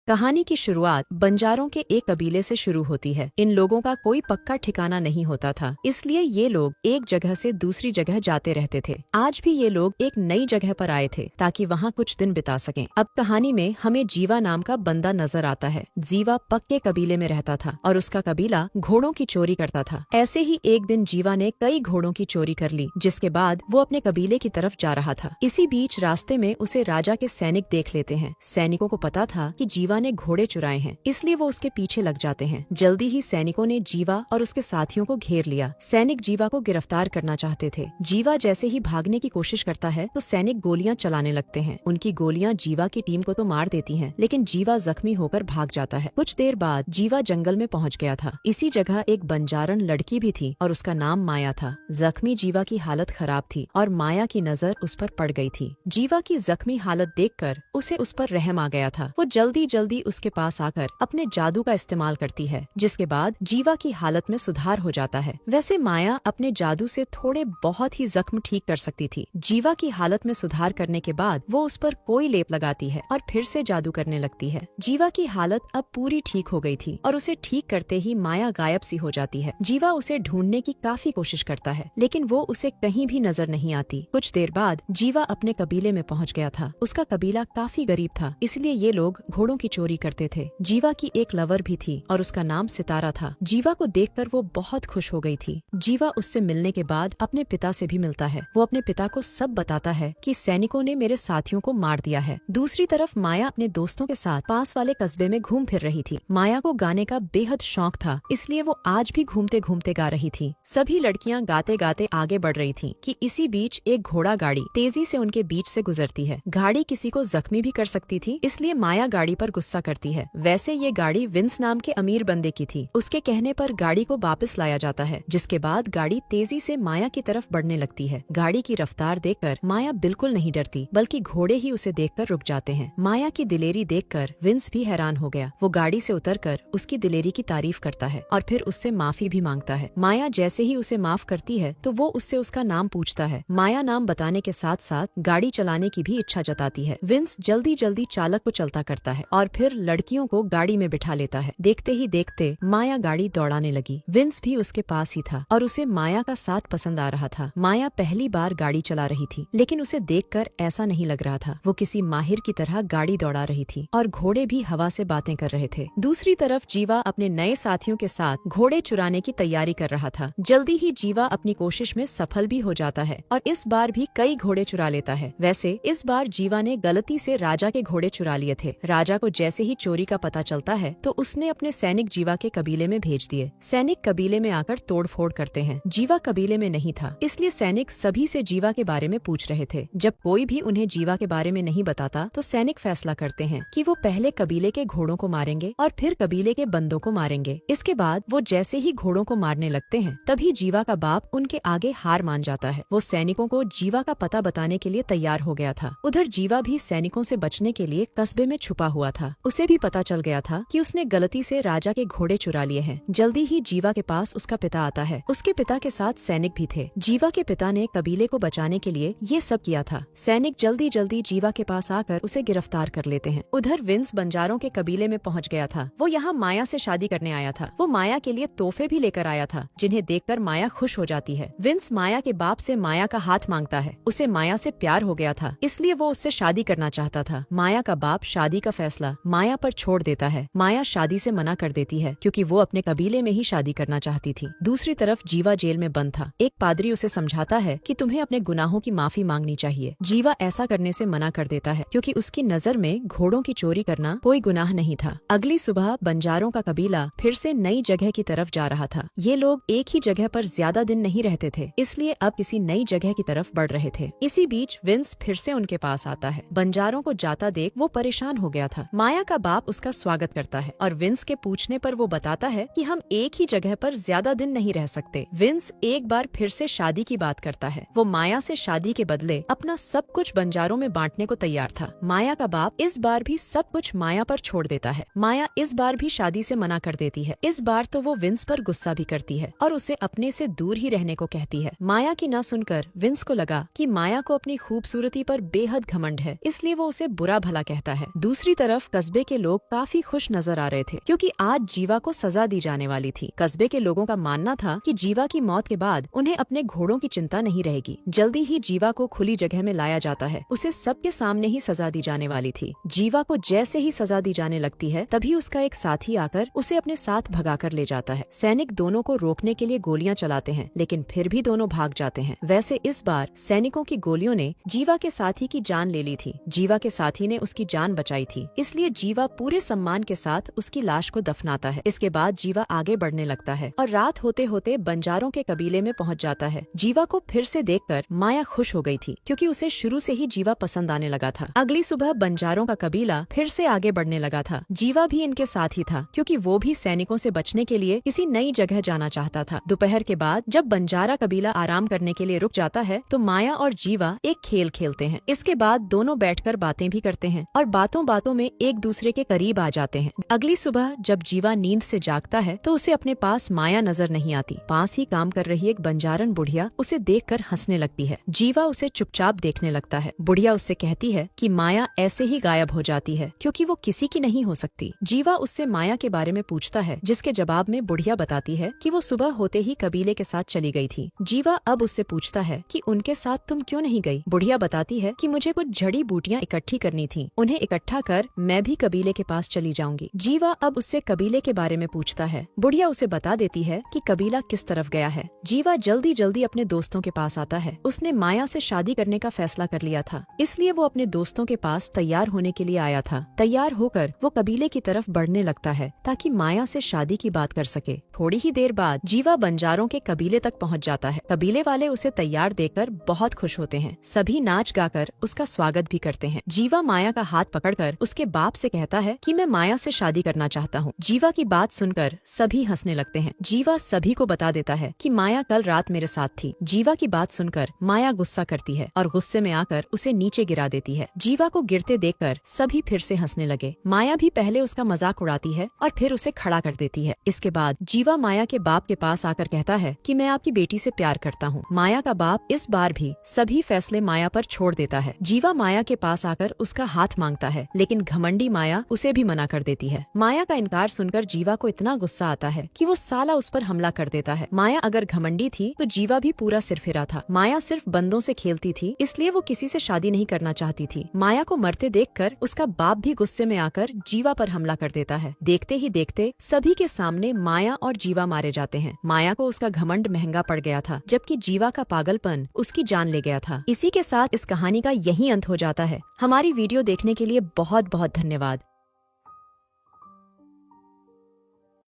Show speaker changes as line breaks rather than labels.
कहानी की शुरुआत बंजारों के एक कबीले से शुरू होती है। इन लोगों का कोई पक्का ठिकाना नहीं होता था, इसलिए ये लोग एक जगह से दूसरी जगह जाते रहते थे। आज भी ये लोग एक नई जगह पर आए थे ताकि वहाँ कुछ दिन बिता सकें। अब कहानी में हमें जीवा नाम का बंदा नजर आता है। जीवा पक्के कबीले में रहता था और उसका कबीला घोड़ों की चोरी करता था। ऐसे ही एक दिन जीवा ने कई घोड़ों की चोरी कर ली, जिसके बाद वो अपने कबीले की तरफ जा रहा था। इसी बीच रास्ते में उसे राजा के सैनिक देख लेते हैं। सैनिकों को पता था कि जीवा ने घोड़े चुराए हैं, इसलिए वो उसके पीछे लग जाते हैं। जल्दी ही सैनिकों ने जीवा और उसके साथियों को घेर लिया। सैनिक जीवा को गिरफ्तार करना चाहते थे। जीवा जैसे ही भागने की कोशिश करता है तो सैनिक गोलियां चलाने लगते हैं। उनकी गोलियां जीवा की टीम को तो मार देती हैं, लेकिन जीवा जख्मी होकर भाग जाता है। कुछ देर बाद जीवा जंगल में पहुंच गया था। इसी जगह एक बंजारन लड़की भी थी और उसका नाम माया था। जख्मी जीवा की हालत खराब थी और माया की नजर उस पर पड़ गई थी। जीवा की जख्मी हालत देखकर उसे उस पर रहम आ गया था। वो जल्दी उसके पास आकर अपने जादू का इस्तेमाल करती है, जिसके बाद जीवा की हालत में सुधार हो जाता है। वैसे माया अपने जादू से थोड़े बहुत ही जख्म ठीक कर सकती थी। जीवा की हालत में सुधार करने के बाद वो उस पर कोई लेप लगाती है और फिर से जादू करने लगती है। जीवा की हालत अब पूरी ठीक हो गई थी और उसे ठीक करते ही माया गायब सी हो जाती है। जीवा उसे ढूंढने की काफी कोशिश करता है, लेकिन वो उसे कहीं भी नजर नहीं आती। कुछ देर बाद जीवा अपने कबीले में पहुंच गया था। उसका कबीला काफी गरीब था, इसलिए ये लोग घोड़ों की चोरी करते थे। जीवा की एक लवर भी थी और उसका नाम सितारा था। जीवा को देखकर वो बहुत खुश हो गई थी। जीवा उससे मिलने के बाद अपने पिता से भी मिलता है। वो अपने पिता को सब बताता है कि सैनिकों ने मेरे साथियों को मार दिया है। दूसरी तरफ माया अपने दोस्तों के साथ पास वाले कस्बे में घूम फिर रही थी। माया को गाने का बेहद शौक था, इसलिए वो आज भी घूमते घूमते गा रही थी। सभी लड़कियां गाते गाते आगे बढ़ रही थीं कि इसी बीच एक घोड़ा गाड़ी तेजी से उनके बीच से गुजरती है। गाड़ी किसी को जख्मी भी कर सकती थी, इसलिए माया गाड़ी पर गुस्सा करती है। वैसे ये गाड़ी विंस नाम के अमीर बंदे की थी। उसके कहने पर गाड़ी को वापस लाया जाता है, जिसके बाद गाड़ी तेजी से माया की तरफ बढ़ने लगती है। गाड़ी की रफ्तार देखकर माया बिल्कुल नहीं डरती, बल्कि घोड़े ही उसे देखकर रुक जाते हैं। माया की दिलेरी देखकर विंस भी हैरान हो गया। वो गाड़ी से उतरकर उसकी दिलेरी की तारीफ करता है और फिर उससे माफी भी मांगता है। माया जैसे ही उसे माफ करती है तो वो उससे उसका नाम पूछता है। माया नाम बताने के साथ साथ गाड़ी चलाने की भी इच्छा जताती है। विंस जल्दी जल्दी चालक को चलता करता है और फिर लड़कियों को गाड़ी में बिठा लेता है। देखते ही देखते माया गाड़ी दौड़ाने लगी। विंस भी उसके पास ही था और उसे माया का साथ पसंद आ रहा था। माया पहली बार गाड़ी चला रही थी, लेकिन उसे देखकर ऐसा नहीं लग रहा था। वो किसी माहिर की तरह गाड़ी दौड़ा रही थी और घोड़े भी हवा से बातें कर रहे थे। दूसरी तरफ जीवा अपने नए साथियों के साथ घोड़े चुराने की तैयारी कर रहा था। जल्दी ही जीवा अपनी कोशिश में सफल भी हो जाता है और इस बार भी कई घोड़े चुरा लेता है। वैसे इस बार जीवा ने गलती से राजा के घोड़े चुरा लिए थे। राजा को जैसे ही चोरी का पता चलता है तो उसने अपने सैनिक जीवा के कबीले में भेज दिए। सैनिक कबीले में आकर तोड़फोड़ करते हैं। जीवा कबीले में नहीं था, इसलिए सैनिक सभी से जीवा के बारे में पूछ रहे थे। जब कोई भी उन्हें जीवा के बारे में नहीं बताता तो सैनिक फैसला करते हैं कि वो पहले कबीले के घोड़ों को मारेंगे और फिर कबीले के बंदों को मारेंगे। इसके बाद वो जैसे ही घोड़ों को मारने लगते हैं तभी जीवा का बाप उनके आगे हार मान जाता है। वो सैनिकों को जीवा का पता बताने के लिए तैयार हो गया था। उधर जीवा भी सैनिकों से बचने के लिए कस्बे में छुपा हुआ था। उसे भी पता चल गया था कि उसने गलती से राजा के घोड़े चुरा लिए हैं। जल्दी ही जीवा के पास उसका पिता आता है। उसके पिता के साथ सैनिक भी थे। जीवा के पिता ने कबीले को बचाने के लिए ये सब किया था। सैनिक जल्दी जल्दी जीवा के पास आकर उसे गिरफ्तार कर लेते हैं। उधर विंस बंजारों के कबीले में पहुंच गया था। वो यहाँ माया से शादी करने आया था। वो माया के लिए तोहफे भी लेकर आया था, जिन्हें देखकर माया खुश हो जाती है। विंस माया के बाप से माया का हाथ मांगता है। उसे माया से प्यार हो गया था, इसलिए वो उससे शादी करना चाहता था। माया का बाप शादी का फैसला माया पर छोड़ देता है। माया शादी से मना कर देती है क्योंकि वो अपने कबीले में ही शादी करना चाहती थी। दूसरी तरफ जीवा जेल में बंद था। एक पादरी उसे समझाता है कि तुम्हें अपने गुनाहों की माफी मांगनी चाहिए। जीवा ऐसा करने से मना कर देता है क्योंकि उसकी नजर में घोड़ों की चोरी करना कोई गुनाह नहीं था। अगली सुबह बंजारों का कबीला फिर से नई जगह की तरफ जा रहा था। ये लोग एक ही जगह पर ज्यादा दिन नहीं रहते थे, इसलिए अब किसी नई जगह की तरफ बढ़ रहे थे। इसी बीच विंस फिर से उनके पास आता है। बंजारों को जाता देख वो परेशान हो गया था। माया का बाप उसका स्वागत करता है और विंस के पूछने पर वो बताता है कि हम एक ही जगह पर ज्यादा दिन नहीं रह सकते। विंस एक बार फिर से शादी की बात करता है। वो माया से शादी के बदले अपना सब कुछ बंजारों में बांटने को तैयार था। माया का बाप इस बार भी सब कुछ माया पर छोड़ देता है। माया इस बार भी शादी से मना कर देती है। इस बार तो वो विंस पर गुस्सा भी करती है और उसे अपने से दूर ही रहने को कहती है। माया की न सुनकर विंस को लगा कि माया को अपनी खूबसूरती पर बेहद घमंड है, इसलिए वो उसे बुरा भला कहता है। दूसरी तरफ कस्बे के लोग काफी खुश नजर आ रहे थे क्योंकि आज जीवा को सजा दी जाने वाली थी। कस्बे के लोगों का मानना था कि जीवा की मौत के बाद उन्हें अपने घोड़ों की चिंता नहीं रहेगी। जल्दी ही जीवा को खुली जगह में लाया जाता है। उसे सबके सामने ही सजा दी जाने वाली थी। जीवा को जैसे ही सजा दी जाने लगती है तभी उसका एक साथी आकर उसे अपने साथ भगाकर ले जाता है। सैनिक दोनों को रोकने के लिए गोलियां चलाते हैं लेकिन फिर भी दोनों भाग जाते हैं। वैसे इस बार सैनिकों की गोलियों ने जीवा के साथी की जान ले ली थी। जीवा के साथी ने उसकी जान बचाई थी, इसलिए जीवा पूरे सम्मान के साथ उसकी लाश को दफनाता है। इसके बाद जीवा आगे बढ़ने लगता है और रात होते होते बंजारों के कबीले में पहुंच जाता है। जीवा को फिर से देखकर माया खुश हो गई थी क्योंकि उसे शुरू से ही जीवा पसंद आने लगा था। अगली सुबह बंजारों का कबीला फिर से आगे बढ़ने लगा था। जीवा भी इनके साथ ही था क्योंकि वो भी सैनिकों से बचने के लिए किसी नई जगह जाना चाहता था। दोपहर के बाद जब बंजारा कबीला आराम करने के लिए रुक जाता है तो माया और जीवा एक खेल खेलते हैं। इसके बाद दोनों बैठकर बातें भी करते हैं और बातों बातों में एक दूसरे के करीब आ जाते हैं। अगली सुबह जब जीवा नींद से जागता है तो उसे अपने पास माया नजर नहीं आती। पास ही काम कर रही एक बंजारन बुढ़िया उसे देखकर हंसने लगती है। जीवा उसे चुपचाप देखने लगता है। बुढ़िया उससे कहती है कि माया ऐसे ही गायब हो जाती है क्योंकि वो किसी की नहीं हो सकती। जीवा उससे माया के बारे में पूछता है जिसके जवाब में बुढ़िया बताती है कि वो सुबह होते ही कबीले के साथ चली गई थी। जीवा अब उससे पूछता है कि उनके साथ तुम क्यों नहीं गई। बुढ़िया बताती है कि मुझे कुछ जड़ी बूटियां इकट्ठी करनी थी, उन्हें इकट्ठा कर मैं भी कबीले के पास चली जाऊंगी। जीवा अब उससे कबीले के बारे में पूछता है। बुढ़िया उसे बता देती है कि कबीला किस तरफ गया है। जीवा जल्दी जल्दी अपने दोस्तों के पास आता है। उसने माया से शादी करने का फैसला कर लिया था, इसलिए वो अपने दोस्तों के पास तैयार होने के लिए आया था। तैयार होकर वो कबीले की तरफ बढ़ने लगता है ताकि माया से शादी की बात कर सके। थोड़ी ही देर बाद जीवा बंजारों के कबीले तक पहुंच जाता है। कबीले वाले उसे तैयार देखकर बहुत खुश होते हैं। सभी नाच गाकर उसका स्वागत भी करते हैं। जीवा माया का हाथ पकड़कर उसके बाप से कहता है कि मैं माया से शादी करना चाहता हूँ। जीवा की बात सुनकर सभी हंसने लगते हैं। जीवा सभी को बता देता है कि माया कल रात मेरे साथ थी। जीवा की बात सुनकर माया गुस्सा करती है और गुस्से में आकर उसे नीचे गिरा देती है। जीवा को गिरते देखकर सभी फिर से हंसने लगे। माया भी पहले उसका मजाक उड़ाती है और फिर उसे खड़ा कर देती है। इसके बाद जीवा माया के बाप के पास आकर कहता है कि मैं आपकी बेटी से प्यार करता हूँ। माया का बाप इस बार भी सभी फैसले माया पर छोड़ देता है। जीवा माया के पास आकर उसका हाथ मांगता है लेकिन घमंडी माया उसे भी मना कर देती है। माया का इनकार सुनकर जीवा को इतना गुस्सा आता है कि वो साला उस पर हमला कर देता है। माया अगर घमंडी थी तो जीवा भी पूरा सिरफिरा था। माया सिर्फ बंदों से खेलती थी, इसलिए वो किसी से शादी नहीं करना चाहती थी। माया को मरते देखकर उसका बाप भी गुस्से में आकर जीवा पर हमला कर देता है। देखते ही देखते सभी के सामने माया और जीवा मारे जाते हैं। माया को उसका घमंड महंगा पड़ गया था, जबकि जीवा का पागलपन उसकी जान ले गया था। इसी के साथ इस कहानी का यही अंत हो जाता है। हमारी वीडियो देखने के लिए बहुत बहुत धन्यवाद।